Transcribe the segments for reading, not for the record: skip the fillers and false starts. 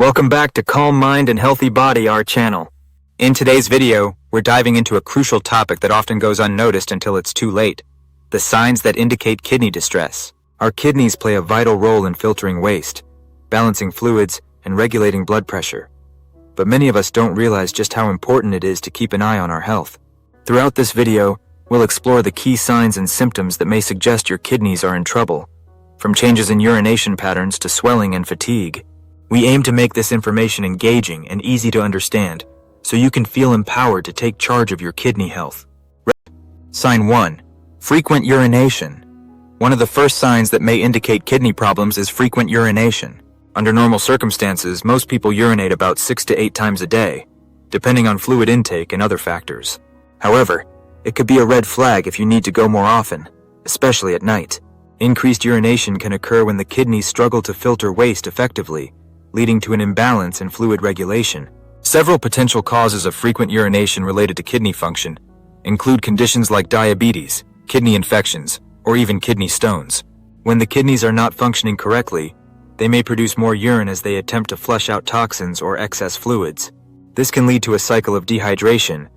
Welcome back to Calm Mind and Healthy Body, our channel. In today's video, we're diving into a crucial topic that often goes unnoticed until it's too late. The signs that indicate kidney distress. Our kidneys play a vital role in filtering waste, balancing fluids, and regulating blood pressure. But many of us don't realize just how important it is to keep an eye on our health. Throughout this video, we'll explore the key signs and symptoms that may suggest your kidneys are in trouble, from changes in urination patterns to swelling and fatigue. We aim to make this information engaging and easy to understand, so you can feel empowered to take charge of your kidney health. Sign 1. Frequent urination. One of the first signs that may indicate kidney problems is frequent urination. Under normal circumstances, most people urinate about 6 to 8 times a day, depending on fluid intake and other factors. However, it could be a red flag if you need to go more often, especially at night. Increased urination can occur when the kidneys struggle to filter waste effectively, leading to an imbalance in fluid regulation. Several potential causes of frequent urination related to kidney function include conditions like diabetes, kidney infections, or even kidney stones. When the kidneys are not functioning correctly, they may produce more urine as they attempt to flush out toxins or excess fluids. This can lead to a cycle of dehydration,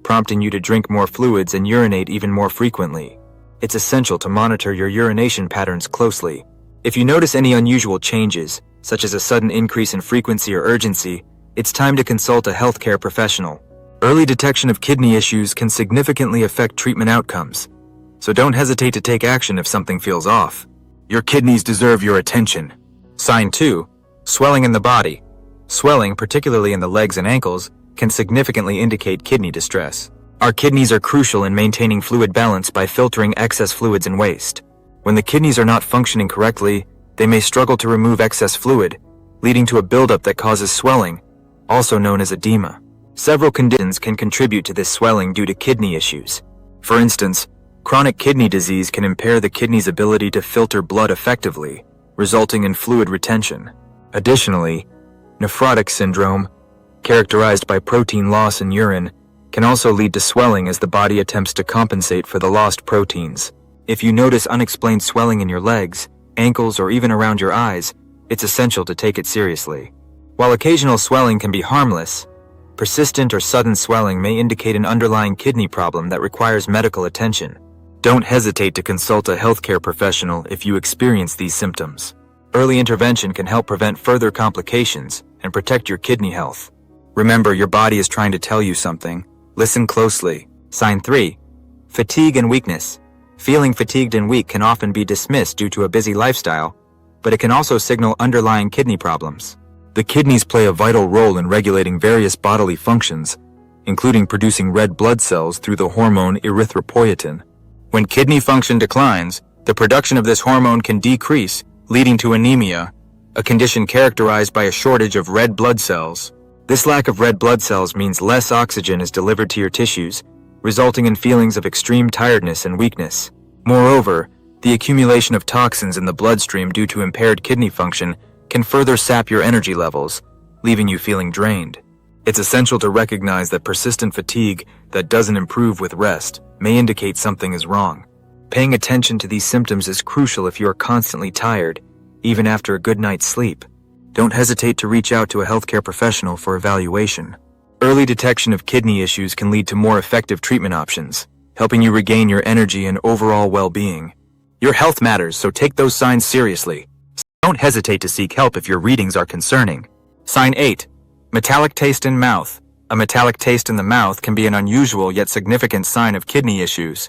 prompting you to drink more fluids and urinate even more frequently. It's essential to monitor your urination patterns closely. If you notice any unusual changes, such as a sudden increase in frequency or urgency, it's time to consult a healthcare professional. Early detection of kidney issues can significantly affect treatment outcomes, so don't hesitate to take action if something feels off. Your kidneys deserve your attention. Sign 2. Swelling in the body. Swelling, particularly in the legs and ankles, can significantly indicate kidney distress. Our kidneys are crucial in maintaining fluid balance by filtering excess fluids and waste. When the kidneys are not functioning correctly, they may struggle to remove excess fluid, leading to a buildup that causes swelling, also known as edema. Several conditions can contribute to this swelling due to kidney issues. For instance, chronic kidney disease can impair the kidney's ability to filter blood effectively, resulting in fluid retention. Additionally, nephrotic syndrome, characterized by protein loss in urine, can also lead to swelling as the body attempts to compensate for the lost proteins. If you notice unexplained swelling in your legs, ankles, or even around your eyes, it's essential to take it seriously. While occasional swelling can be harmless, persistent or sudden swelling may indicate an underlying kidney problem that requires medical attention. Don't hesitate to consult a healthcare professional if you experience these symptoms. Early intervention can help prevent further complications and protect your kidney health. Remember, your body is trying to tell you something. Listen closely. Sign 3. Fatigue and weakness. Feeling fatigued and weak can often be dismissed due to a busy lifestyle, but it can also signal underlying kidney problems. The kidneys play a vital role in regulating various bodily functions, including producing red blood cells through the hormone erythropoietin. When kidney function declines, the production of this hormone can decrease, leading to anemia, a condition characterized by a shortage of red blood cells. This lack of red blood cells means less oxygen is delivered to your tissues, resulting in feelings of extreme tiredness and weakness. Moreover, the accumulation of toxins in the bloodstream due to impaired kidney function can further sap your energy levels, leaving you feeling drained. It's essential to recognize that persistent fatigue that doesn't improve with rest may indicate something is wrong. Paying attention to these symptoms is crucial if you are constantly tired, even after a good night's sleep. Don't hesitate to reach out to a healthcare professional for evaluation. Early detection of kidney issues can lead to more effective treatment options, helping you regain your energy and overall well-being. Your health matters, so take those signs seriously. Don't hesitate to seek help if your readings are concerning. Sign 8. Metallic taste in mouth. A metallic taste in the mouth can be an unusual yet significant sign of kidney issues.